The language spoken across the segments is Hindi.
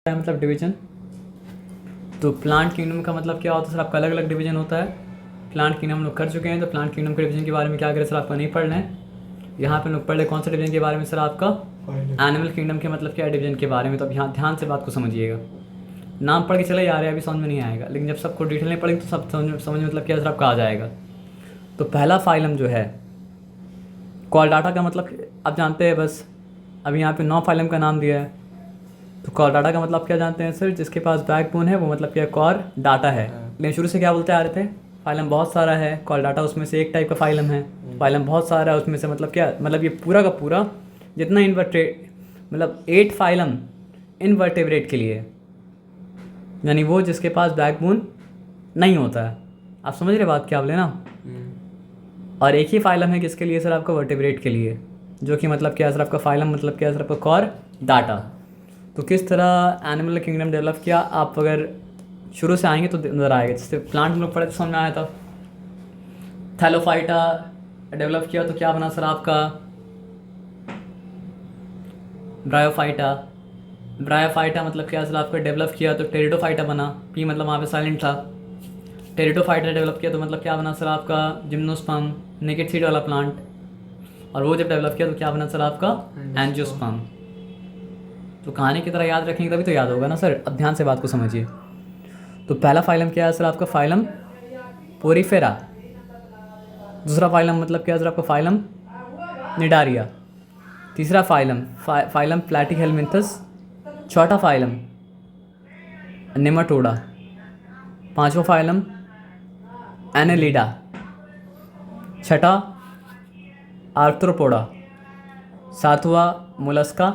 है मतलब डिवीजन। तो प्लांट किंगडम का मतलब क्या होता है सर, आपका अलग अलग डिवीजन होता है। प्लांट किंगडम हम लोग कर चुके हैं, तो प्लांट किंगडम के डिवीजन के बारे में क्या करें सर, आपको नहीं पढ़ना है। यहाँ पे हम लोग पढ़ रहे कौन सा डिवीजन के बारे में सर, आपका एनिमल किंगडम के मतलब क्या है डिवीजन के बारे में। तो अब यहाँ ध्यान से बात को समझिएगा। नाम पढ़ के चले जा रहे हैं, अभी समझ में नहीं आएगा, लेकिन जब सबको डिटेल में पढ़ेंगे तो सब समझ मतलब क्या सर आपका आ जाएगा। तो पहला फाइलम जो है कॉलडाटा का मतलब आप जानते हैं बस। अभी यहाँ पे 9 फाइलम का नाम दिया है। तो कॉर डाटा का मतलब क्या जानते हैं सर, जिसके पास बैकबोन है वो मतलब क्या कॉर डाटा है। लेकिन शुरू से क्या बोलते आ रहे थे, फाइलम बहुत सारा है, कॉर डाटा उसमें से एक टाइप का फाइलम है। फाइलम बहुत सारा है उसमें से मतलब क्या, मतलब ये पूरा का पूरा जितना इन्वर्टेड मतलब 8 फाइलम इनवर्टेब्रेट के लिए, यानी वो जिसके पास बैकबोन नहीं होता है। आप समझ रहे बात क्या बोले ना। और एक ही फाइलम है किसके लिए सर, आपका वर्टेब्रेट के लिए, जो कि मतलब क्या है सर आपका फाइलम मतलब क्या है सर आपका कॉर डाटा। तो किस तरह एनिमल किंगडम डेवलप किया, आप अगर शुरू से आएंगे तो नज़र आएगा। जैसे प्लांट हम लोग पढ़े तो समझ में आया था। थैलोफाइटा डेवलप किया तो क्या बना सर आपका ब्रायोफाइटा। ब्रायोफाइटा मतलब क्या सर आपका डेवलप किया तो टेरिडोफाइटा बना। पी मतलब वहाँ पे साइलेंट था। टेरिडोफाइटा डेवलप किया तो मतलब क्या बना सर आपका जिम्नोस्पर्म, नेकेड सीड वाला प्लांट। और वो जब डेवलप किया तो क्या बना सर आपका एंजियोस्पर्म। तो कहानी की तरह याद रखेंगे तभी तो याद होगा ना सर। अब ध्यान से बात को समझिए। तो पहला फाइलम क्या है सर आपका फाइलम पोरीफेरा। दूसरा फाइलम मतलब क्या है सर आपका फाइलम निडारिया। तीसरा फाइलम फाइलम प्लैटीहेलमिंथस। चौथा फाइलम नेमाटोडा। पांचवा फाइलम एनेलिडा। छठा आर्थ्रोपोडा। सातवां मोलस्का।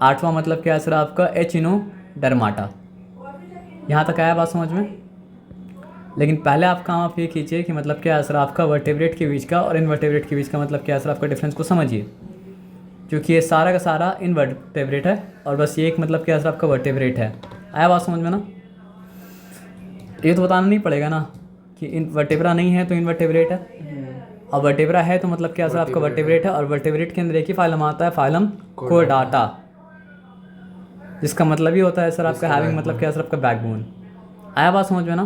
आठवां मतलब क्या है सर आपका एचिनोडर्माटा। यहाँ तक आया बात समझ में। लेकिन पहले आप काम आप ये कीजिए कि मतलब क्या है सर आपका वर्टेब्रेट के बीच का और इनवर्टेब्रेट के बीच का मतलब क्या है सर आपका डिफरेंस को समझिए। क्योंकि ये सारा का सारा इनवर्टेब्रेट है और बस ये एक मतलब क्या है सर आपका वर्टेब्रेट है। आया बात समझ में ना। ये तो बताना नहीं पड़ेगा ना कि इनवर्टेब्रा नहीं है तो इनवर्टेब्रेट है, और वर्टेब्रा है तो मतलब क्या सर आपका वर्टेब्रेट है। और वर्टेब्रेट के अंदर एक ही फाइलम आता है, फाइलम कोर्डाटा, जिसका मतलब ही होता है सर आपका हैविंग मतलब क्या सर आपका बैकबोन। आया बात समझ में ना।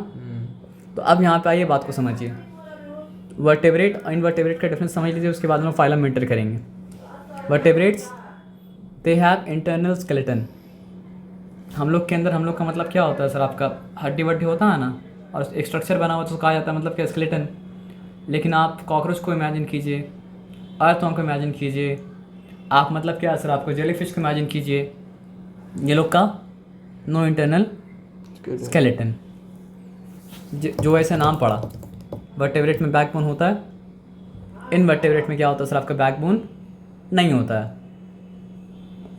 तो अब यहाँ पे आइए बात को समझिए। वर्टेब्रेट और इनवर्टेब्रेट का डिफरेंस समझ लीजिए, उसके बाद में फाइलम में एंटर करेंगे। Vertebrates they have internal skeleton. हम लोग के अंदर हम लोग का मतलब क्या होता है सर आपका हड्डी वड्डी होता है ना, और एक स्ट्रक्चर बना हुआ तो कहा जाता है मतलब क्या स्केलेटन। लेकिन आप कॉकरोच को इमेजिन कीजिए, अर्थवर्म को इमेजिन कीजिए, आप मतलब क्या सर आपको जेलीफिश को इमेजिन कीजिए, ये लोग का नो इंटरनल स्केलेटन। जो ऐसे नाम पड़ा। वर्टेब्रेट में बैकबोन होता है, इनवर्टेब्रेट में क्या होता है सर आपका बैकबोन नहीं होता है।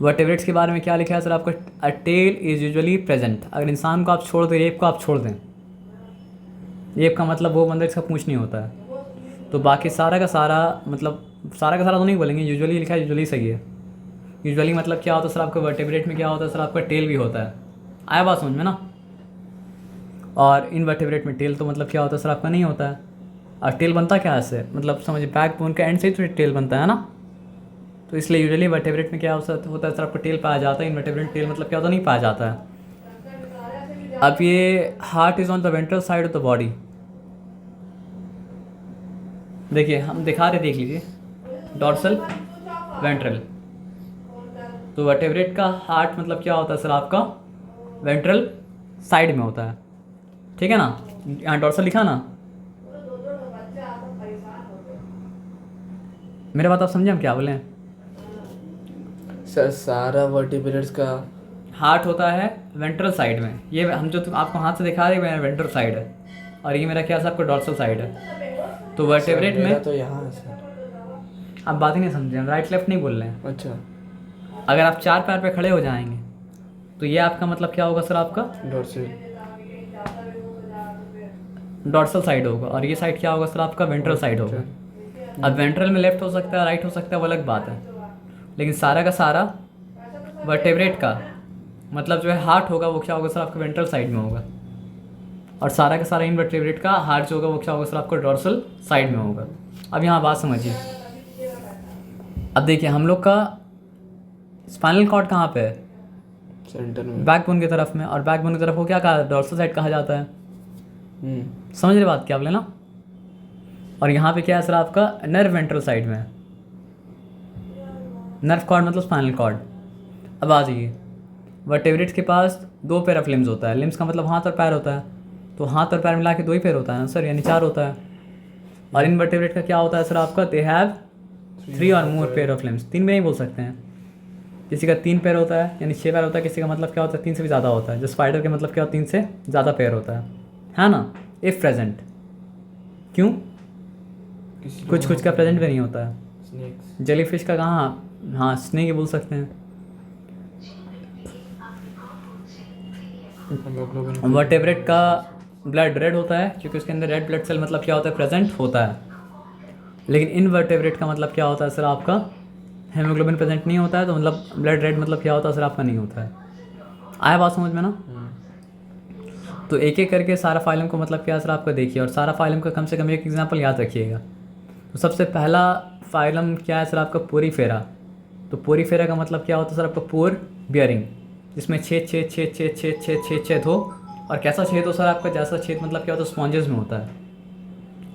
वर्टेब्रेट्स के बारे में क्या लिखा है सर आपका, अ टेल इज यूजुअली प्रेजेंट। अगर इंसान को आप छोड़ दें, रेप को आप छोड़ दें, रेप का मतलब वो बंदर जिसका पूंछ नहीं होता है, तो बाकी सारा का सारा मतलब सारा का सारा तो नहीं बोलेंगे, यूजुअली लिखा है, यूजुअली सही है। यूजुअली मतलब क्या होता है सर आपका वर्टेब्रेट में क्या होता है सर आपका टेल भी होता है। आया बात समझ में ना। और इनवर्टेब्रेट में टेल तो मतलब क्या होता है सर आपका नहीं होता है। और टेल बनता क्या है इससे, मतलब समझिए बैकबोन का एंड से ही तो टेल बनता है ना। तो इसलिए यूजुअली वर्टेब्रेट में क्या होता है सर आपका टेल पाया जाता है, इनवर्टेब्रेट टेल मतलब क्या होता नहीं पाया जाता है। अब ये heart is on the ventral side of the body. देखिए हम दिखा रहे, देख लीजिए, डॉर्सल वेंट्रल। तो वर्टेब्रेट का हार्ट मतलब क्या होता है सर आपका वेंट्रल साइड में होता है, ठीक है ना। यहाँ डॉर्सल लिखा ना। मेरे बात आप समझे हम क्या बोले। सर सारा वर्टिब्रेट्स का हार्ट होता है वेंट्रल साइड में। ये हम जो आपको हाथ से दिखा रहे हैं वेंट्रल साइड है, और ये मेरा क्या है आपको डॉर्सल साइड है। तो वर्टेब्रेट मेरा में तो यहाँ है सर। आप बात ही नहीं समझे, हम राइट लेफ्ट नहीं बोल रहे हैं। अच्छा, अगर आप 4 पैर पे खड़े हो जाएंगे तो ये आपका मतलब क्या होगा सर आपका डॉर्सल डॉर्सल साइड होगा, और ये साइड क्या होगा सर आपका वेंट्रल साइड होगा। अब वेंट्रल में लेफ्ट हो सकता है, राइट हो सकता है, वो अलग बात है। लेकिन सारा का सारा वर्टेब्रेट का मतलब जो है हार्ट होगा वो क्या होगा सर आपका वेंट्रल साइड में होगा, और सारा का सारा इनवर्टेब्रेट का हार्ट जो होगा वो क्या होगा सर आपका डॉर्सल साइड में होगा। अब यहाँ बात समझिए। अब देखिए हम लोग का स्पाइनल कॉर्ड कहाँ पे है, सेंटर में। बैकबोन की तरफ में, और बैकबोन की तरफ को क्या कहा, डोर्सल साइड कहा जाता है। समझ रहे बात क्या बोले ना। और यहाँ पे क्या है सर आपका, नर्व वेंट्रल साइड में, नर्व कॉर्ड मतलब स्पाइनल कॉर्ड। अब आ जाइए, वर्टेब्रेट्स के पास 2 पेयर ऑफ लिम्स होता है। लिम्स का मतलब हाथ और पैर होता है, तो हाथ और पैर मिला के 2 ही पेयर होता है ना सर, यानी 4 होता है। और इन वर्टेब्रेट का क्या होता है सर आपका, दे हैव 3 और मोर पेयर ऑफ लिम्स। 3 भी नहीं बोल सकते हैं, किसी का 3 पैर होता है यानी 6 पैर होता है, किसी का मतलब क्या होता है 3 से भी ज़्यादा होता है। जो स्पाइडर के मतलब क्या होता है 3 से ज़्यादा पैर होता है ना, इफ़ प्रेजेंट। क्यों, कुछ कुछ का प्रेजेंट भी नहीं होता है। स्नेक्स। जेलीफिश का कहाँ, हाँ स्नेक ही बोल सकते हैं। वर्टेब्रेट का ब्लड रेड होता है क्योंकि उसके अंदर रेड ब्लड सेल मतलब क्या होता है, प्रेजेंट होता है। लेकिन इनवर्टेब्रेट का मतलब क्या होता है सर आपका, हेमोग्लोबिन प्रेजेंट नहीं होता है, तो मतलब ब्लड रेड मतलब क्या होता है सर आपका, नहीं होता है। आया बात समझ में ना। तो एक एक करके सारा फाइलम को मतलब क्या सर आपको देखिए, और सारा फाइलम का कम से कम एक एग्जांपल याद रखिएगा। तो सबसे पहला फाइलम क्या है सर आपका, पोरीफेरा। तो पोरीफेरा का मतलब क्या होता है सर आपका, पोर बियरिंग, जिसमें छेद छेद छेद छेद छेद छेद छेद छेद हो। और कैसा छेद हो सर आपका, जैसा छेद मतलब क्या होता है, स्पॉन्जेस में होता है।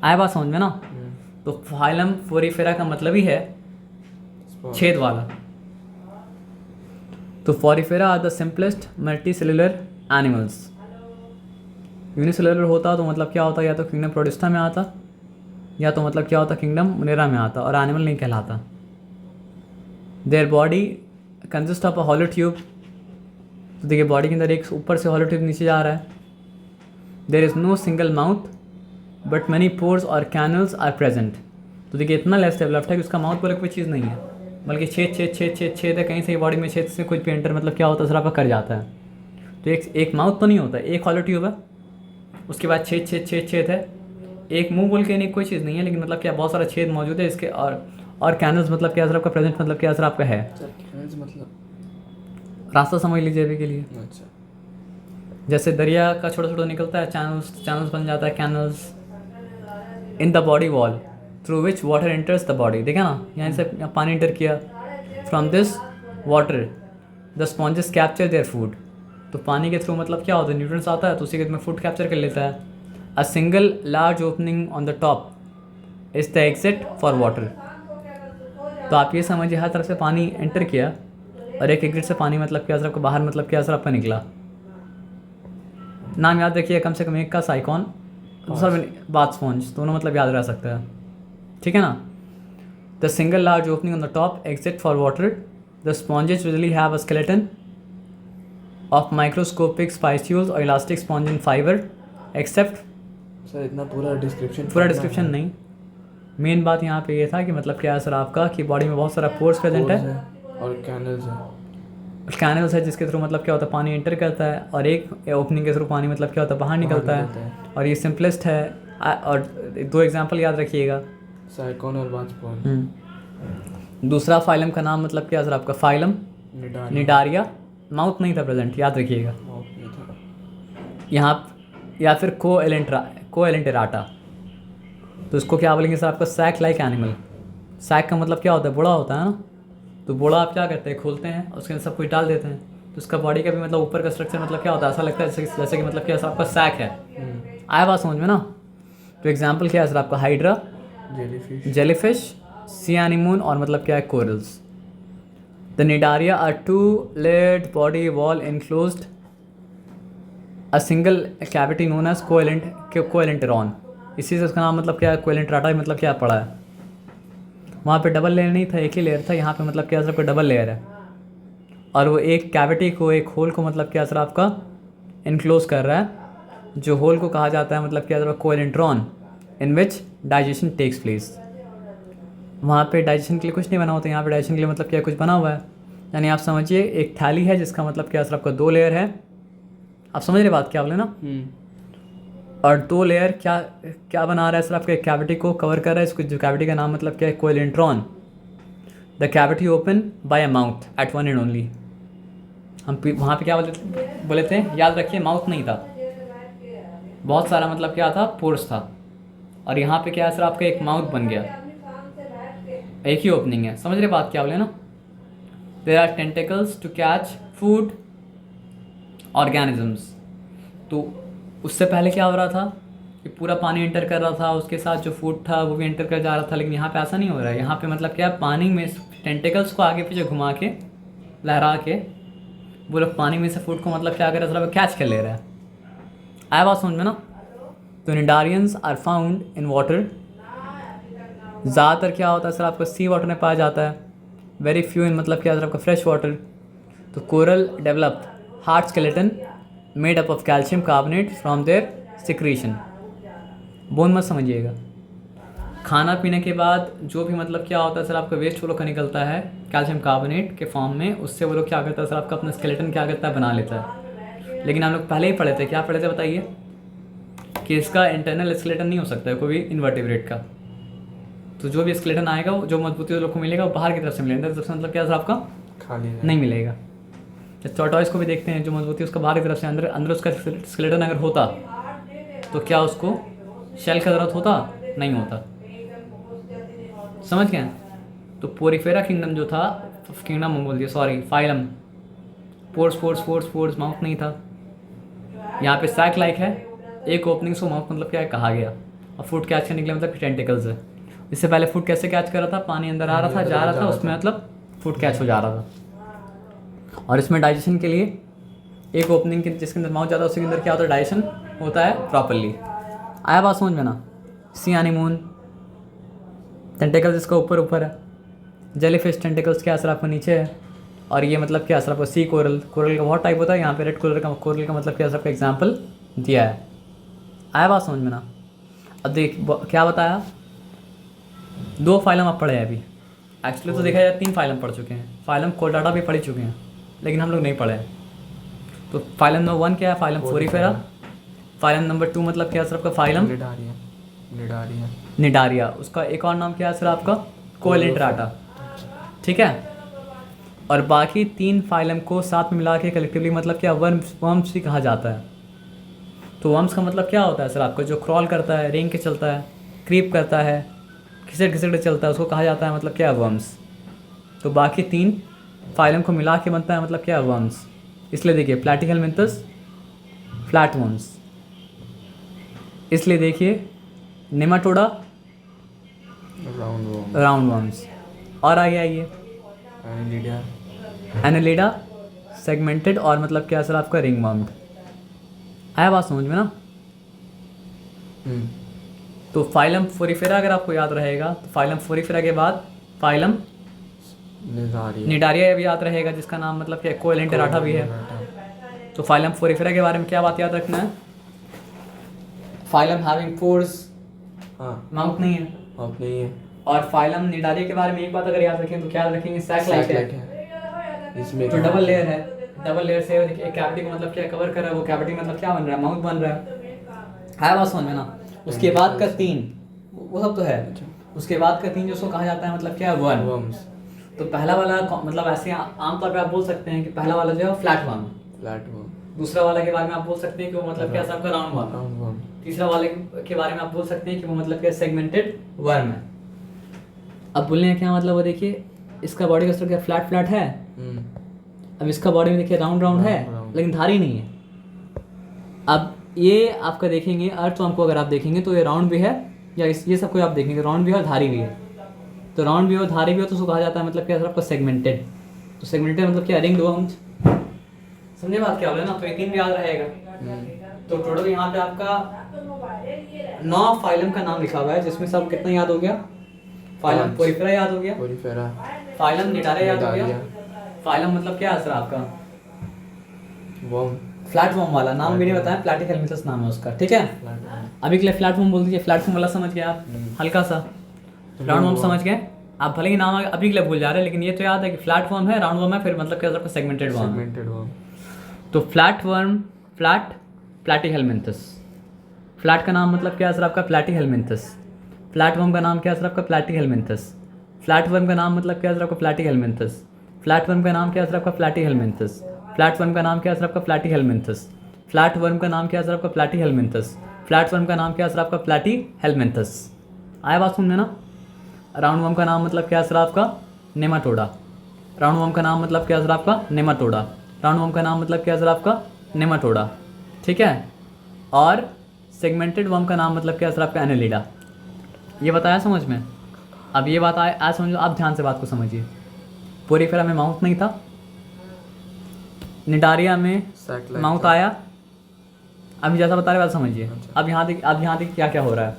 आया बात समझ में ना। तो फाइलम पोरीफेरा का मतलब ही है छेद वाला। तो Porifera are the simplest multicellular animals. Unicellular होता तो मतलब क्या होता, या तो किंगडम प्रोटिस्टा में आता, या तो मतलब क्या होता किंगडम मुनेरा में आता, और एनिमल नहीं कहलाता। Their body consist of a hollow tube. तो देखिए बॉडी के अंदर एक ऊपर से हॉलो ट्यूब नीचे जा रहा है। There is no single mouth but many pores और कैनल्स आर प्रेजेंट। तो देखिए इतना लेस डेवलप्ड है कि उसका माउथ बोले कोई चीज़ नहीं है, बल्कि छेद छेद छेद छेद छेद है। कहीं से बॉडी में छेद से कुछ भी एंटर मतलब क्या होता है सर आपका कर जाता है। तो एक माउथ तो नहीं होता, एक हॉलो ट्यूब है, उसके बाद छेद छेद छेद छेद है। एक मुंह बोल के नहीं कोई चीज़ नहीं है, लेकिन मतलब क्या बहुत सारा छेद मौजूद है इसके। और कैनल्स मतलब क्या सर आपका, प्रेजेंट मतलब क्या सर आपका है। मतलब रास्ता समझ लीजिए अभी के लिए। अच्छा। जैसे दरिया का छोटा छोटा निकलता है, चैनल्स बन जाता है, canals in the body wall through which water enters the body. देखा ना, यहाँ से पानी एंटर किया, from this water the sponges capture their food. तो पानी के थ्रू मतलब क्या होता है, न्यूट्रिएंट्स आता है, तो उसी के में फूड कैप्चर कर लेता है। A single large opening on the top is the exit for water. तो आप ये समझिए हर तरफ से पानी एंटर किया, और एक एग्जिट से पानी मतलब क्या सर आपका बाहर मतलब क्या सर आपका निकला। नाम याद रखिए कम से कम एक का, साइकॉन, दूसरा बाथ स्पॉन्ज, दोनों मतलब याद रह सकता है, ठीक है ना। The single large opening on the top exit for water. The sponges usually have a skeleton of microscopic spicules or elastic sponge in fiber except। Sir इतना पूरा डिस्क्रिप्शन पूरा डिस्क्रिप्शन नहीं, मेन बात यहाँ पे ये था कि मतलब क्या है सर आपका, कि बॉडी में बहुत सारा पोर्स प्रेजेंट है और कैनल्स है। कैनल्स है जिसके थ्रू मतलब क्या होता है पानी एंटर करता है, और एक ओपनिंग के थ्रू पानी मतलब क्या होता है बाहर निकलता है। और ये सिंपलेस्ट है। और 2 एग्जाम्पल याद रखिएगा, साइकॉन और बाथ स्पॉन्ज। दूसरा फाइलम का नाम मतलब क्या सर आपका, फाइलम निडारिया। माउथ नहीं था प्रेजेंट, याद रखिएगा यहाँ। या फिर कोएलेंटेराटा। तो इसको क्या बोलेंगे सर आपका, सैक लाइक एनिमल। सैक का मतलब क्या होता है, बोड़ा होता है ना। तो बोड़ा आप क्या करते हैं, खोलते हैं, उसके अंदर सब कुछ डाल देते हैं। तो उसका बॉडी का भी मतलब ऊपर का स्ट्रक्चर मतलब क्या होता है, ऐसा लगता है जैसे कि मतलब क्या सर आपका सैक है। आया बात समझ में ना। तो एग्जाम्पल क्या है सर आपका, हाइड्रा, जेलीफिश, सी एनिमोन, और मतलब क्या है, corals. The Nidaria are 2-layered body wall enclosed a single cavity known as coelenteron। इसी से उसका नाम मतलब क्या है, कोएलेंटेराटा मतलब क्या पड़ा है। वहाँ पे डबल लेयर नहीं था, एक ही लेयर था। यहाँ पे मतलब क्या सर आपका डबल लेयर है, और वो एक कैविटी को, एक होल को मतलब क्या सर आपका इनक्लोज कर रहा है, जो होल को कहा जाता है मतलब क्या सर कोएलेंट्रॉन, इन विच डाइजेशन टेक्स प्लेस। वहाँ पे डाइजेशन के लिए कुछ नहीं बना होता, यहाँ पे डाइजेशन के लिए मतलब क्या कुछ बना हुआ है। यानी आप समझिए एक थैली है जिसका मतलब क्या सर आपका 2 लेयर है। आप समझ रहे बात क्या बोले ना। और 2 लेयर क्या क्या बना रहा है सर आपका, एक कैविटी को कवर कर रहा है। इसको जो कैविटी का नाम मतलब क्या है, coelenteron. The cavity open by a mouth at one end only. हम वहाँ पे क्या बोले थे, याद रखिए माउथ नहीं था, बहुत सारा मतलब क्या था, पोर्स था। और यहाँ पे क्या है सर आपका, एक माउथ बन गया, एक ही ओपनिंग है। समझ रहे बात क्या बोले ना। There are tentacles to catch food organisms. तो उससे पहले क्या हो रहा था कि पूरा पानी एंटर कर रहा था, उसके साथ जो फूड था वो भी एंटर कर जा रहा था, लेकिन यहाँ पे ऐसा नहीं हो रहा है। यहाँ पे मतलब क्या है, पानी में टेंटिकल्स को आगे पीछे घुमा के लहरा के वो लोग पानी में से फूड को मतलब क्या कर रहा है, कैच कर ले रहा है। आया बात समझ में ना। तो cnidarians are found in water. ज़्यादातर क्या होता है सर आपका सी वाटर में पाया जाता है, वेरी फ्यू इन मतलब क्या सर आपका फ्रेश वाटर। तो coral develop hard skeleton made up of calcium carbonate from their secretion. Bone मत समझिएगा। खाना पीने के बाद जो भी मतलब क्या होता है सर आपका वेस्ट वो लोग का निकलता है कैल्शियम कार्बोनेट के फॉर्म में, उससे वो लोग क्या करता है सर आपका अपना स्केलेटन क्या करता है, बना लेता है। लेकिन हम लोग पहले ही पढ़े थे, क्या पढ़े थे बताइए, कि इसका इंटरनल स्केलेटन नहीं हो सकता है कोई भी इन्वर्टिब्रेट का। तो जो भी स्केलेटन आएगा वो जो मजबूती वो लोग को मिलेगा वो बाहर की तरफ से मिलेगा, अंदर की तरफ से मतलब क्या सर आपका खाली है। नहीं मिलेगा। जब टॉर्टॉइस को भी देखते हैं, जो मजबूती उसका बाहर की तरफ से, अंदर उसका स्केलेटन अगर होता तो क्या उसको शेल का ज़रूरत होता, नहीं होता। समझ गए। तो पोरीफेरा किंगडम जो था, किंगडम में बोल दिया सॉरी, फाइलम, पोर्स माउथ नहीं था। यहाँ पे सैक लाइक है, एक ओपनिंग से माउथ मतलब क्या है कहा गया, और फूड कैच करने के लिए मतलब टेंटिकल्स है। इससे पहले फूड कैसे कैच कर रहा था, पानी अंदर आ रहा था जा रहा था, उसमें मतलब फूड कैच हो जा रहा था। और इसमें डाइजेशन के लिए एक ओपनिंग के जिसके अंदर माउथ जाता है उसके अंदर क्या होता है, डाइजेशन होता है प्रॉपरली। आया बात समझ में ना। सी एनीमोन टेंटिकल्स इसका ऊपर है, जेलीफिश टेंटिकल्स क्या असर आपको नीचे है, और ये मतलब क्या असर आपको सी कोरल का बहुत टाइप होता है। यहाँ पे रेड कोरल का मतलब क्या असर आपका एग्जाम्पल दिया है। आया बात समझ में ना। अब देख क्या बताया, 2 फाइलम आप पढ़े हैं अभी। एक्चुअली तो देखा जाए 3 फाइलम पढ़ चुके हैं, फाइलम कोर्डाटा भी पढ़ चुके हैं, लेकिन हम लोग नहीं पढ़े हैं। तो फाइलम नंबर 1 क्या है, फाइलम फोरीफेरा। फाइलम नंबर 2 मतलब क्या है सर आपका, फाइलम निडारिया। उसका एक और नाम क्या है सर आपका, कोएलेंटराटा। ठीक है। और बाकी 3 फाइलम को साथ में मिला के कलेक्टिवली मतलब क्या वर्म्स भी कहा जाता है। तो वर्म्स का मतलब क्या होता है सर आपका, जो क्रॉल करता है, रेंग के चलता है, क्रीप करता है, घिसट के चलता है, उसको कहा जाता है मतलब क्या, वर्म्स। तो बाकी 3 फाइलम को मिला के बनता है मतलब क्या, वर्म्स। इसलिए देखिए प्लैटीहेलमिंथस फ्लैट वर्म्स, इसलिए देखिए नेमाटोडा राउंड वर्म्स। और आगे आइए एनालिडा सेगमेंटेड और मतलब क्या सर आपका रिंग वर्म्ड। आया बात समझ में ना। तो फाइलम फोरीफेरा अगर आपको याद रहेगा तो फाइलम फोरीफेरा के बाद फाइलम निडारिया भी याद रहेगा, जिसका नाम मतलब क्या कोएलेंटराटा भी है। तो फाइलम फोरीफेरा के बारे में क्या बात याद रखना है, फाइलम हैविंग पोर्स, माउथ नहीं है। और फाइलम निडारिया के बारे में एक बात अगर याद रखें तो क्या याद रखेंगे, सैक लाइक है। इसमें जो डबल लेयर है, डबल लेयर से एक कैविटी को मतलब क्या कवर कर रहा है, वो कैविटी मतलब क्या बन रहा है, माउथ बन रहा है बात समझ में ना। उसके बाद का 3 वो सब तो है, उसके बाद का 3 जो उसको कहा जाता है मतलब क्या, वर्म्स। तो पहला वाला मतलब ऐसे आमतौर पे आप बोल सकते हैं कि पहला वाला जो है फ्लैट वर्म, दूसरा वाला के बारे में आप बोल सकते हैं कि वो मतलब क्या सबका राउंड वर्म, तीसरा वाले के बारे में आप बोल सकते हैं कि वो मतलब क्या सेगमेंटेड वर्म है। अब बोलने का क्या मतलब, वो देखिए इसका बॉडी का स्ट्रक्चर फ्लैट है, अब इसका बॉडी में देखिए राउंड है, लेकिन धारी नहीं है। अब ये आपका देखेंगे अर्थवर्म को अगर आप देखेंगे तो ये राउंड भी है, या ये सब को आप देखेंगे राउंड भी है और धारी भी है। तो राउंड भी हो धारी भी हो तो उसको कहा जाता है मतलब क्या सर आपका सेगमेंटेड। तो सेगमेंटेड मतलब क्या, रिंग्ड वर्म्स। समझे बात क्या बोले ना। तो ये 3 भी याद रहेगा। तो टोटल यहाँ पे आपका 9 फाइलम का नाम लिखा हुआ है, जिसमें सब कितना याद हो गया, फाइलम पोरीफेरा याद हो गया, फाइलम निडारिया याद हो गया। फाइलम मतलब क्या है सर आपका, वर्म, फ्लैट वर्म वाला नाम भी नहीं बताया, प्लैटीहेलमिंथस नाम है उसका। ठीक है, अभी के लिए फ्लैट वर्म बोल दीजिए। फ्लैट वर्म वाला समझ गए आप, हल्का सा। राउंड वर्म समझ गए आप, भले ही नाम अभी के लिए भूल जा रहे हैं, लेकिन ये तो याद है कि फ्लैट वर्म है, राउंड वर्म है, फिर मतलब क्या आपका सेगमेंटेड वर्म। तो फ्लैट वर्म, फ्लैट प्लैटीहेलमिंथस। फ्लैट का नाम मतलब क्या है सर आपका, प्लैटीहेलमिंथस। फ्लैट वर्म का नाम क्या है सर आपका, प्लैटीहेलमिंथस। फ्लैट वर्म का नाम मतलब क्या है सर आपका, प्लैटीहेलमिंथस। फ्लैट वर्म का नाम क्या है सर आपका, प्लैटीहेलमिंथस। फ्लैट वर्म का नाम क्या है सर आपका, प्लैटीहेलमिंथस। फ्लैट वर्म का नाम क्या है सर आपका, प्लैटीहेलमिंथस। फ्लैट वर्म का नाम क्या है सर आपका, प्लैटीहेलमिंथस। आया बात सुनने ना। राउंड वर्म का नाम मतलब क्या है सर आपका, नेमाटोडा। राउंड वर्म का नाम मतलब क्या है सर आपका, नेमाटोडा। राउंड वर्म का नाम मतलब क्या है सर आपका, नेमाटोडा, ठीक है। और सेगमेंटेड वर्म का नाम मतलब क्या सर आपका एनेलिडा। ये बताया समझ में। अब ये बात आज समझो, आप ध्यान से बात को समझिए। पोरीफेरा में माउथ नहीं था, निडारिया में Sac-like माउथ था। आया। अभी जैसा बता रहे बात समझिए। अच्छा। अब यहाँ देखिए क्या क्या हो रहा है।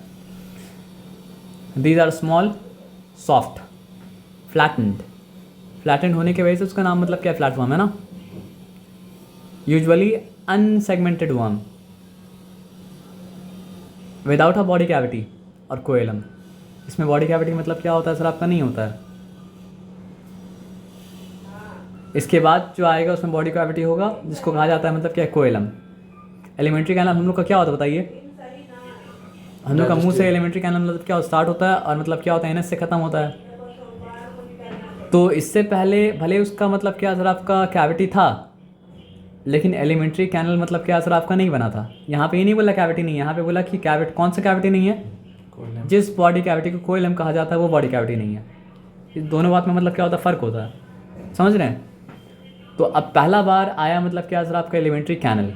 These are small, soft, flattened होने की वजह से उसका नाम मतलब क्या प्लेटफॉर्म है ना। Usually unsegmented worm without a body cavity और कोएलम। इसमें बॉडी कैविटी मतलब क्या होता है सर आपका, नहीं होता है। इसके बाद जो आएगा उसमें बॉडी कैविटी होगा, जिसको कहा जाता है मतलब क्या कोएलम। एलिमेंट्री कैनल हम लोग का क्या होता है बताइए। हम लोग का मुंह से एलिमेंट्री कैनल मतलब क्या स्टार्ट होता है और मतलब क्या होता है एनएस से ख़त्म होता है। तो इससे पहले भले उसका मतलब क्या सर आपका कैविटी था, लेकिन एलिमेंट्री कैनल मतलब क्या सर आपका नहीं बना था। यहाँ पे ये नहीं बोला कैविटी नहीं है, यहाँ पे बोला कि कैविटी, कौन सा कैविटी नहीं है, कोलम। जिस बॉडी कैविटी को कोएलम कहा जाता है वो बॉडी कैविटी नहीं है। इस दोनों बात में मतलब क्या होता है, फ़र्क होता है, समझ रहे हैं। तो अब पहला बार आया मतलब क्या सर आपका एलिमेंट्री कैनल।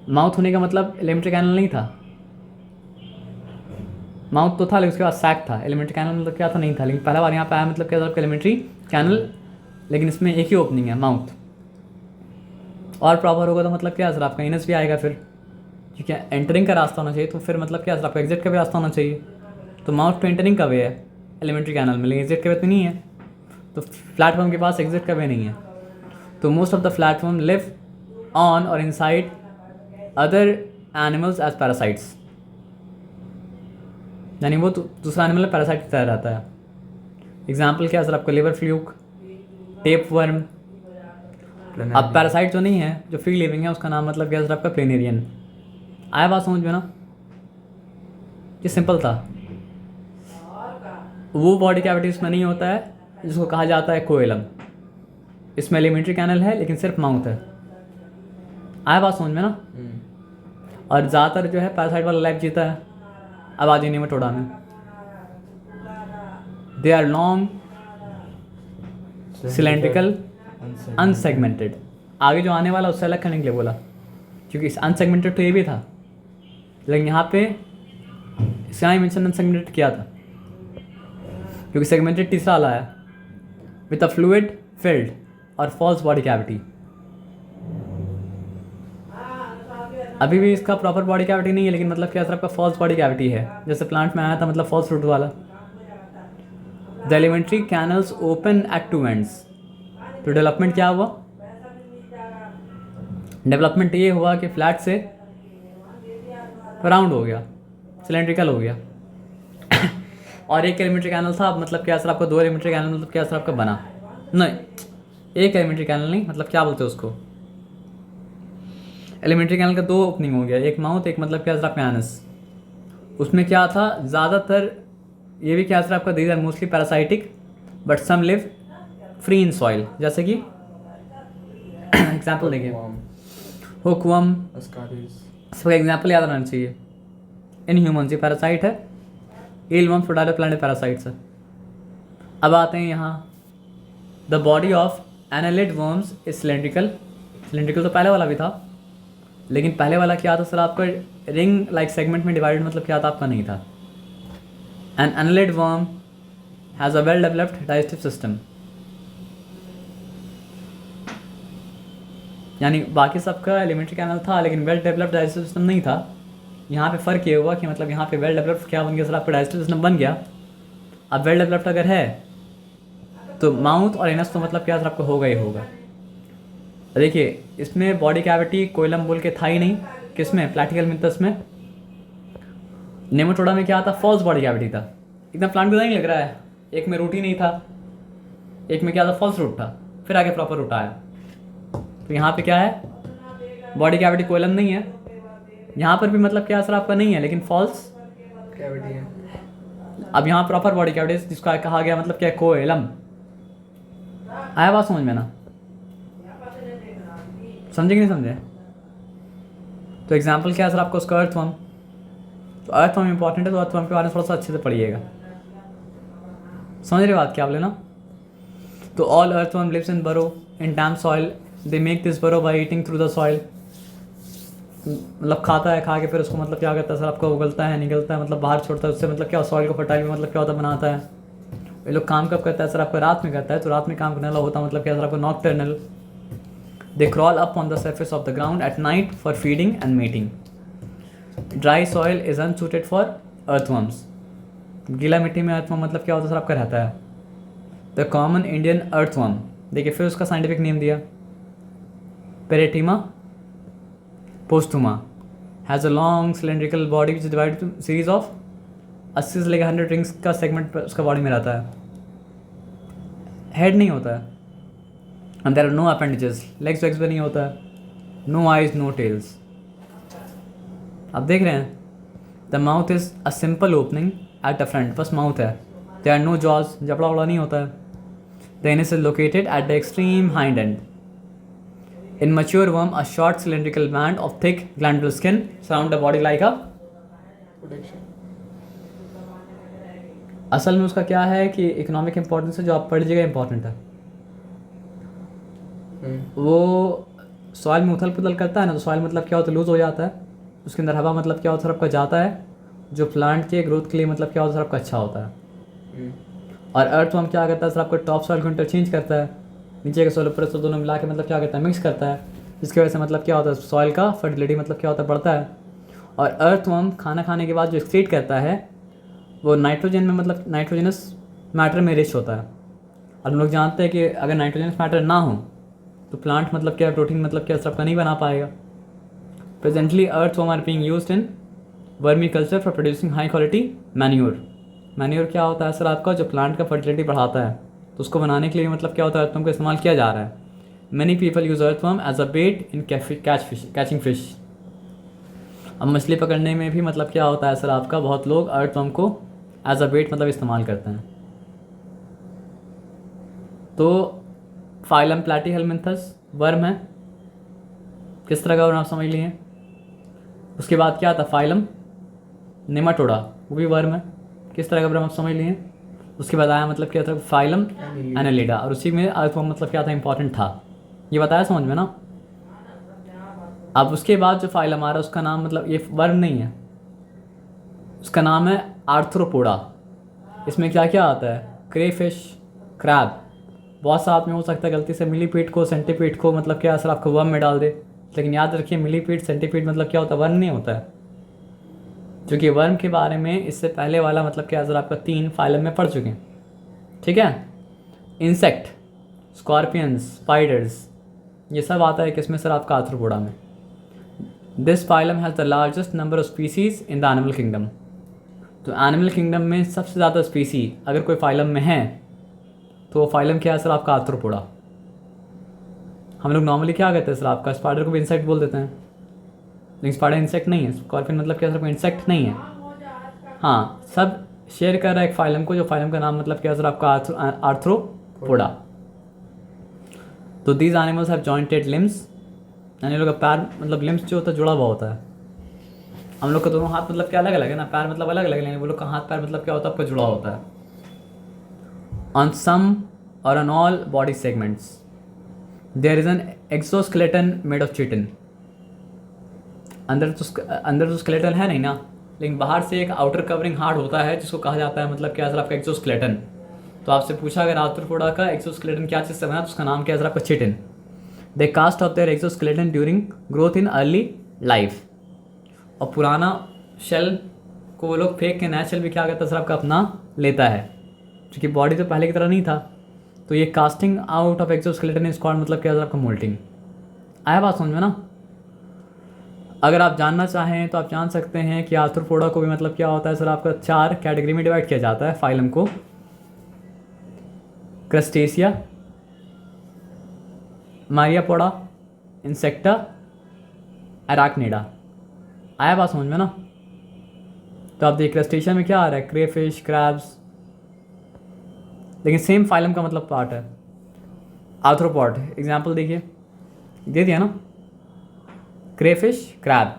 माउथ होने का मतलब एलिमेंट्री कैनल नहीं था, माउथ तो था लेकिन उसके बाद सैक था। एलिमेंट्री कैनल मतलब क्या था, नहीं था। लेकिन पहला बार यहाँ पे आया मतलब क्या सर आपका एलिमेंट्री कैनल, लेकिन इसमें एक ही ओपनिंग है, माउथ। और प्रॉपर होगा तो मतलब क्या सर आपका इनस भी आएगा फिर, ठीक है। एंटरिंग का रास्ता होना चाहिए, तो फिर मतलब क्या सर आपका एग्जिट का भी रास्ता होना चाहिए। तो माउथ तो एंटरिंग का वे है एलिमेंट्री कैनल में, लेकिन एग्जिट का वे तो नहीं है। तो प्लेटफॉर्म के पास एग्जिट का वे नहीं है। तो most of the platform live on और inside other animals as parasites, यानी वो दूसरा एनिमल पैरासाइट की तरह रहता है। एग्जाम्पल क्या सर आपका, लिवर फ्लूक, टेप वर्म। अब पैरासाइट जो नहीं है, जो फ्री लिविंग है, उसका नाम मतलब क्या सर आपका प्लेनेरियन। आया बात समझ में ना, ये सिंपल था। वो बॉडी कैविटी इसमें नहीं होता है जिसको कहा जाता है कोएलम। इसमें एलिमेंट्री कैनल है लेकिन सिर्फ माउथ है। आया बात समझ में ना। और ज़्यादातर जो है पैरासाइट वाला लाइफ जीता है। अब आ जाइए नेमाटोडा में। They are long, cylindrical, unsegmented. आगे जो आने वाला उससे अलग करने के लिए बोला, क्योंकि इस अनसेगमेंटेड तो ये भी था, लेकिन यहाँ पे इसका ही मेंशन अनसेगमेंटेड किया था, क्योंकि सेगमेंटेड तीसरा वाला आया विद अ फ्लूइड फिल्ड और फॉल्स बॉडी कैविटी। अभी भी इसका प्रॉपर बॉडी कैविटी नहीं है, लेकिन मतलब क्या सर आपका फॉल्स बॉडी कैविटी है। जैसे प्लांट में आया था मतलब फॉल्स रूट वाला। The alimentary canals open at two ends. तो डेवलपमेंट क्या हुआ, डेवलपमेंट ये हुआ कि फ्लैट से राउंड हो गया, सिलेंड्रिकल हो गया। और एक एलिमेंट्री कैनल था, मतलब क्या सर आपका दो एलिमेंट्री कैनल मतलब क्या सर आपका बना, नहीं एक एलिमेंट्री कैनल नहीं, मतलब क्या बोलते हैं उसको, एलिमेंट्री कैनल का दो ओपनिंग हो गया, एक माउथ, एक मतलब क्या सर आपका एनस। उसमें क्या था ज़्यादातर, ये भी क्या सर आपका these are mostly parasitic but some live free in soil. जैसे कि एग्जाम्पल देखिए, हुकवर्म, इसका एग्जाम्पल याद रहना चाहिए। इन ह्यूमन ये पैरासाइट है, ईलवर्म प्रोटाइलोप्लांट पैरासाइट्स है। अब आते हैं यहाँ, the body of annelid worms is cylindrical. Cylindrical तो पहले वाला भी था, लेकिन पहले वाला क्या था सर आपका, रिंग लाइक सेगमेंट में डिवाइडेड, मतलब क्या था आपका नहीं था। An annelid worm has a well developed digestive system. यानी बाकी सबका एलिमेंट्री कैनल था लेकिन वेल डेवलप्ड डाइजेस्टिव सिस्टम नहीं था। यहाँ पे फ़र्क ये हुआ कि मतलब यहाँ पे वेल डेवलप्ड क्या बन गया सर आपका, डाइजेस्टिव सिस्टम बन गया। अब वेल डेवलप्ड अगर है तो माउथ और एनस तो मतलब क्या सर आपको होगा ही होगा। देखिए इसमें बॉडी कैविटी कोइलम बोल के था ही नहीं, किसमें, प्लैटिकल मिंथस में। नेमाटोडा में क्या था, फॉल्स बॉडी कैविटी था। एकदम प्लांट को नहीं लग रहा है, एक में रूट ही नहीं था, एक में क्या था फॉल्स रूट था, फिर आगे प्रॉपर रूट आया। तो यहाँ पे क्या है, बॉडी कैविटी कोइलम नहीं है, यहाँ पर भी मतलब क्या सर आपका नहीं है, लेकिन फॉल्स कैविटी है। अब यहाँ प्रॉपर बॉडी कैविटी जिसका कहा गया मतलब क्या, कोइलम। आया बात समझ में ना, समझे कि नहीं समझे। तो एग्जाम्पल क्या है सर आपको उसका, अर्थवर्म। तो अर्थवर्म इंपॉर्टेंट है, तो अर्थवर्म के बारे में थोड़ा सा अच्छे से पढ़िएगा, समझ रहे बात क्या बोले ना। तो ऑल अर्थवर्म लिव्स इन बरो इन डैम्प सॉइल, दे मेक दिस बरो by eating through the soil. मतलब खाता है, खा के फिर उसको मतलब क्या करता है सर आपका, उगलता है, निकलता है, मतलब बाहर छोड़ता है, उससे मतलब क्या सॉइल को फर्टाइल में मतलब क्या होता है, बनाता है। ये लोग काम कब करता है सर आपका, रात में करता है। तो रात में काम करने वाला होता है मतलब क्या सर आपका, nocturnal. They crawl up on the surface of the ground at night for feeding and mating. Dry soil is unsuited for earthworms. गीला मिट्टी में अर्थवर्म मतलब क्या होता है सर आपका, रहता है। द कॉमन इंडियन अर्थवर्म, देखिए फिर उसका साइंटिफिक नेम दिया, Pheretima posthuma, has a long cylindrical body which is divided to series of 80 से लेकर 100 रिंग्स का सेगमेंट उसका बॉडी में रहता है। हेड नहीं होता है, and there are no appendages, legs वेग्स भी नहीं होता है, नो आइज नो टेल्स। आप देख रहे हैं, the mouth is a simple opening at the front, बस माउथ है। देयर आर नो जॉज, जबड़ा वड़ा नहीं होता है। The anus is located at the extreme hind and. In mature worm, a short cylindrical band of thick glandular skin surround the body like a protection. असल में उसका क्या है कि इकोनॉमिक इंपॉर्टेंस है, जो आप पढ़ लीजिएगा इंपॉर्टेंट है। वो सॉइल में उथल पुथल करता है ना, तो सॉइल मतलब क्या होता है, लूज हो जाता है। उसके अंदर हवा मतलब क्या होता है सर आपका, जाता है, जो प्लांट के ग्रोथ के लिए मतलब क्या होता है सर आपका, अच्छा होता है। और अर्थवर्म क्या करता है सर आपका, टॉप सॉइल को इंटरचेंज करता है, नीचे के सॉइल ऊपर सॉइल दोनों मिला के मतलब क्या करता है, मिक्स करता है, जिसकी वजह से मतलब क्या होता है, सॉइल का फर्टिलिटी मतलब क्या होता है, बढ़ता है। और अर्थवर्म खाना खाने के बाद जो एक्सक्रीट करता है वो नाइट्रोजन में मतलब नाइट्रोजनस मैटर में रिच होता है। और हम लोग जानते हैं कि अगर नाइट्रोजनस मैटर ना हो तो प्लांट मतलब क्या, प्रोटीन मतलब क्या सबका नहीं बना पाएगा। Presently earthworm are being used in vermiculture for producing high quality manure. Manure क्या होता है सर आपका, जो प्लांट का फर्टिलिटी बढ़ाता है, तो उसको बनाने के लिए मतलब क्या होता है, अर्थवर्म का इस्तेमाल किया जा रहा है। Many people use earthworm as a bait in catching fish. अब मछली पकड़ने में भी मतलब क्या होता है सर आपका, बहुत लोग अर्थवर्म को एज अ बेट मतलब इस्तेमाल करते हैं। तो फाइलम प्लैटीहेलमिन्थस वर्म है, किस तरह का वर्म आप समझ लिए। उसके बाद क्या आता है, फाइलम नेमाटोडा, वो भी वर्म है, किस तरह का वर्म आप समझ लिए। उसके बाद आया मतलब क्या था, फाइलम एनालिडा, और उसी में अर्थवर्म मतलब क्या था, इंपॉर्टेंट था, ये बताया समझ में ना। अब उसके बाद जो फाइलम आ रहा है उसका नाम मतलब ये वर्म नहीं है, उसका नाम है आर्थ्रोपोडा। इसमें क्या क्या आता है, क्रेफिश, क्रैब। बहुत सा में हो सकता है गलती से मिलीपीड को सेंटीपीड को मतलब क्या सर आपको वर्म में डाल दे, लेकिन याद रखिए मिलीपीड सेंटीपीड मतलब क्या होता है, वर्म नहीं होता है। क्योंकि वर्म के बारे में इससे पहले वाला मतलब क्या सर आपका 3 फाइलम में पढ़ चुके हैं, ठीक है। इंसेक्ट, स्कॉर्पियंस, स्पाइडर्स, ये सब आता है किसमें सर आपका, आर्थ्रोपोडा में। This phylum has the largest number of species in the animal kingdom. तो एनिमल किंगडम में सबसे ज़्यादा स्पीसी अगर कोई फाइलम में है तो वो फाइलम क्या है सर आपका, आर्थ्रोपोडा। हम लोग नॉर्मली क्या कहते हैं सर आपका, स्पाइडर को भी इंसेक्ट बोल देते हैं, लेकिन स्पाइडर इंसेक्ट नहीं है। स्कॉर्पियन मतलब क्या सर आपका, इंसेक्ट नहीं है। हाँ, सब शेयर कर रहा है एक फाइलम को, जो फाइलम का नाम मतलब क्या सर आपका, आर्थ्रोपोडा। तो these animals have jointed limbs, यानी लोग का पैर मतलब लिम्स जो होता है जुड़ा हुआ होता है। हम लोग का दोनों हाथ मतलब क्या अलग अलग है ना, पैर मतलब अलग अलग है, लेकिन वो लोग का हाथ पैर मतलब क्या होता है आपका, जुड़ा होता है। ऑन सम और on all body segments there is an exoskeleton made of chitin. अंदर तो स्केलेटन है नहीं ना, लेकिन बाहर से एक आउटर कवरिंग हार्ड होता है जिसको कहा जाता है मतलब क्या सर आपका, एक्सोस्केलेटन। तो आपसे पूछा अगर आर्थ्रोपोडा का एक्सोस्केलेटन क्या चीज़ से बना, तो उसका नाम क्या है सर आपका, chitin. They cast off their exoskeleton during growth in early life. और पुराना शेल को वो लोग फेंक के नया शेल भी क्या करता है सर आपका, अपना लेता है, क्योंकि बॉडी तो पहले की तरह नहीं था। तो ये casting out of exoskeleton is called मतलब क्या सर आपका, मोल्टिंग। आया बात समझ में ना। अगर आप जानना चाहें तो आप जान सकते हैं कि आर्थ्रोपोडा को भी मतलब क्या होता है सर आपका, 4 कैटेगरी में डिवाइड किया जाता है फाइलम को। Crustacea, Myriapoda, Insecta, Arachnida. आया बात समझ में ना। तो आप देखिए क्रस्टेशिया में क्या आ रहा है, क्रेफिश, क्रैब्स, लेकिन सेम फाइलम का मतलब पार्ट है। आर्थ्रोपॉड एग्जाम्पल देखिए, दे दिया ना, क्रेफिश, क्रैब,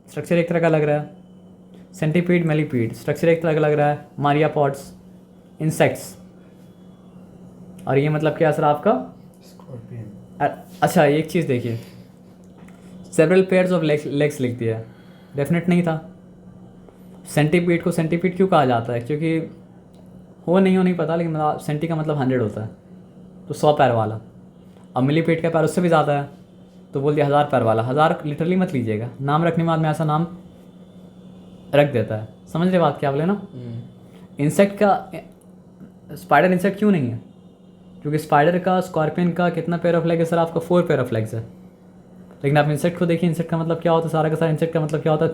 स्ट्रक्चर एक तरह का लग रहा है। सेंटीपीड, मेलीपीड, स्ट्रक्चर एक तरह का लग रहा है। मारियापॉड्स, इंसेक्ट्स, और ये मतलब क्या सर आपका, स्कॉर्पियन। अच्छा एक चीज़ देखिए, सेवरल पेयर्स ऑफ लेग्स लिख दिया, डेफिनेट नहीं था। सेंटीपीड को सेंटीपीड क्यों कहा जाता है? क्योंकि हो नहीं पता, लेकिन सेंटी का मतलब 100 होता है, तो 100 पैर वाला। अब मिलीपीड का पैर उससे भी ज़्यादा है, तो बोल दिया 1000 पैर वाला। 1000 लिटरली मत लीजिएगा, नाम रखने बाद में ऐसा नाम रख देता है। समझ रहे बात क्या बोले ना? इंसेक्ट का स्पाइडर इंसेक्ट क्यों नहीं है? क्योंकि स्पाइडर का, स्कॉर्पियन का कितना पेयर ऑफ लेग है सर? आपका 4 पेयर ऑफ लेग्स है। लेकिन आप इंसेक्ट को देखिए, इंसेक्ट का मतलब क्या होता है? सारा का सारा इंसेक्ट का मतलब क्या होता है?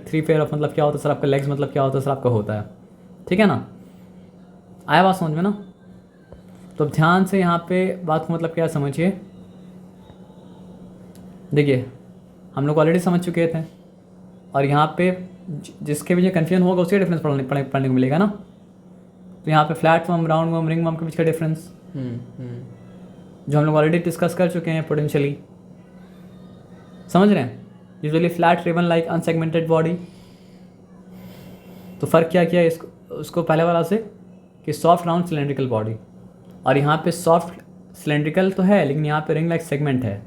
3 पेयर ऑफ मतलब क्या होता है सर? आपका लेग्स मतलब क्या होता है सर? आपका होता है, ठीक है ना? आया बात समझ में ना? तो ध्यान से यहाँ पे बात को मतलब क्या समझिए। देखिए हम लोग ऑलरेडी समझ चुके थे, और यहाँ पे जिसके भी जो कन्फ्यूजन होगा उसके डिफरेंस पढ़ने को मिलेगा ना। तो यहाँ पे flat worm, round worm, ring worm के बीच का डिफरेंस जो हम लोग ऑलरेडी डिस्कस कर चुके हैं पोटेंशियली, समझ रहे हैं? Usually flat ribbon like unsegmented body. तो फ़र्क क्या किया इसको उसको पहले वाला से कि सॉफ्ट राउंड सिलेंड्रिकल बॉडी, और यहाँ पे सॉफ्ट सिलेंड्रिकल तो है, लेकिन यहाँ पे रिंग लाइक सेगमेंट है।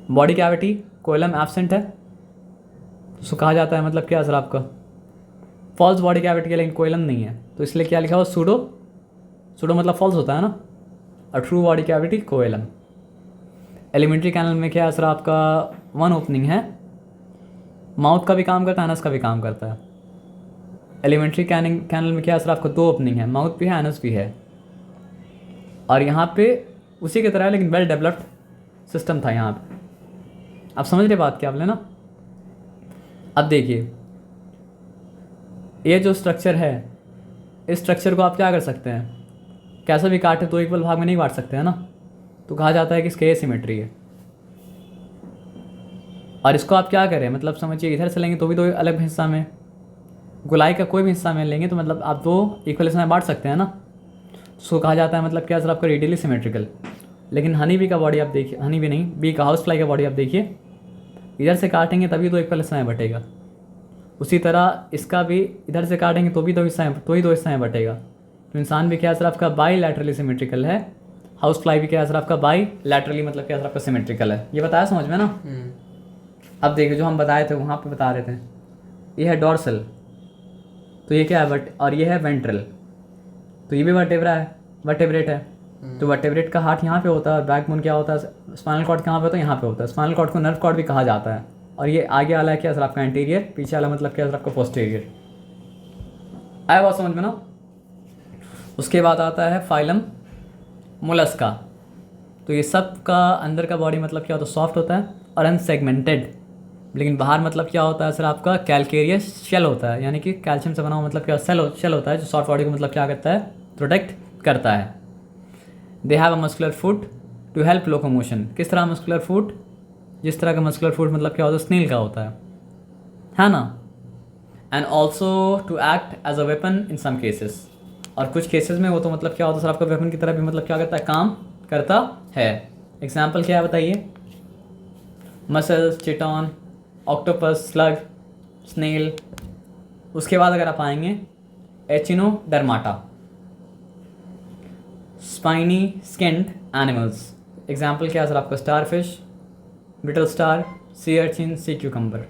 बॉडी कैविटी कोइलम एब्सेंट है, तो उसको कहा जाता है मतलब क्या सर? आपका फॉल्स बॉडी कैविटी है, लेकिन कोइलम नहीं है, तो इसलिए क्या लिखा हुआ? सूडो मतलब फॉल्स होता है ना, और true body cavity coelom. Alimentary canal में क्या है सर? आपका 1 ओपनिंग है, माउथ का भी काम करता है, एनस का भी काम करता है। एलिमेंट्री कैनल में क्या है सर? आपका 2 ओपनिंग है, माउथ भी है, एनस भी है। और यहाँ पे उसी की तरह है, लेकिन वेल डेवलप्ड सिस्टम था यहाँ पे। आप समझ रहे बात क्या बोले ना? अब देखिए ये जो स्ट्रक्चर है, इस स्ट्रक्चर को आप क्या कर सकते हैं? कैसे भी काटे तो इक्वल भाग में नहीं बांट सकते हैं ना, तो कहा जाता है कि इसके एसिमेट्री है। और इसको आप क्या करें, मतलब समझिए, इधर से लेंगे तो भी 2 अलग हिस्सा में, गोलाई का कोई भी हिस्सा में लेंगे तो मतलब आप 2 इक्वल हिस्सा में बांट सकते हैं ना। उसको कहा जाता है मतलब क्या सर? आपका रेडियली सिमेट्रिकल। लेकिन हनी बी का बॉडी आप देखिए, हनी बी नहीं, बी का हाउस फ्लाई का बॉडी आप देखिए, इधर से काटेंगे तभी 2 इक्वल हिस्सा में बटेगा। उसी तरह इसका भी इधर से काटेंगे तो भी 2 हिस्सा में बटेगा। तो इंसान भी क्या सर? आपका बाई लैटरली सिमेट्रिकल है। हाउस फ्लाई भी क्या सर? आपका बाई लैटरली मतलब क्या सर? आपका सिमेट्रिकल है। ये बताया समझ में ना? अब देखिए जो हम बताए थे वहाँ पे बता रहे थे, ये है डॉर्सल, तो ये क्या है? और ये है वेंट्रल, तो ये भी वर्टेब्रा है, वर्टेब्रेट है। तो वर्टेब्रेट का हार्ट यहाँ पे होता है, और बैकबोन क्या होता है? स्पाइनल कॉर्ड कहाँ पे होता है? यहाँ पे होता है। स्पाइनल कॉर्ड को नर्व कॉर्ड भी कहा जाता है। और ये आगे वाला है क्या सर? आपका एंटीरियर, पीछे वाला मतलब क्या सर? आपका पोस्टीरियर। आया बात समझ में ना? उसके बाद आता है फाइलम मोलस्का। तो ये सब का अंदर का बॉडी मतलब क्या होता है? सॉफ्ट होता है और अनसेगमेंटेड। लेकिन बाहर मतलब क्या होता है सर? आपका कैल्केरियस शेल होता है, यानी कि कैल्शियम से बना हुआ मतलब क्या शेल होता है, जो सॉफ्ट बॉडी को मतलब क्या करता है? प्रोटेक्ट करता है। They have a muscular foot to help locomotion. किस तरह मस्कुलर फुट? जिस तरह का मस्कुलर फुट मतलब क्या होता है? स्नेल का होता है ना? And also to act as a weapon in some cases. और कुछ केसेस में वो तो मतलब क्या होता है सर? आपका वेपन की तरह भी मतलब क्या करता है? काम करता है। एग्जाम्पल क्या है बताइए? Mussels, chiton, octopus, slug, snail. उसके बाद अगर आप आएंगे Echinodermata, spiny skinned animals. Example क्या है सर? आपका starfish, brittle star, sea urchin, sea cucumber.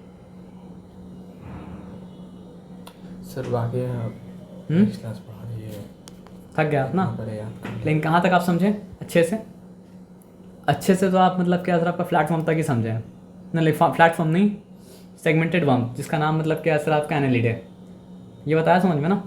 Sir बाकी क्लास पढ़ा रही है, थक गया आप ना? याद लेकिन कहाँ तक आप समझें अच्छे से? अच्छे से तो आप मतलब क्या सर? आपका प्लेटफॉर्म तक ही समझें ना, प्लेटफॉर्म नहीं, सेगमेंटेड वर्म, जिसका नाम मतलब क्या है सर? आपका एनालिड है। ये बताया समझ में ना?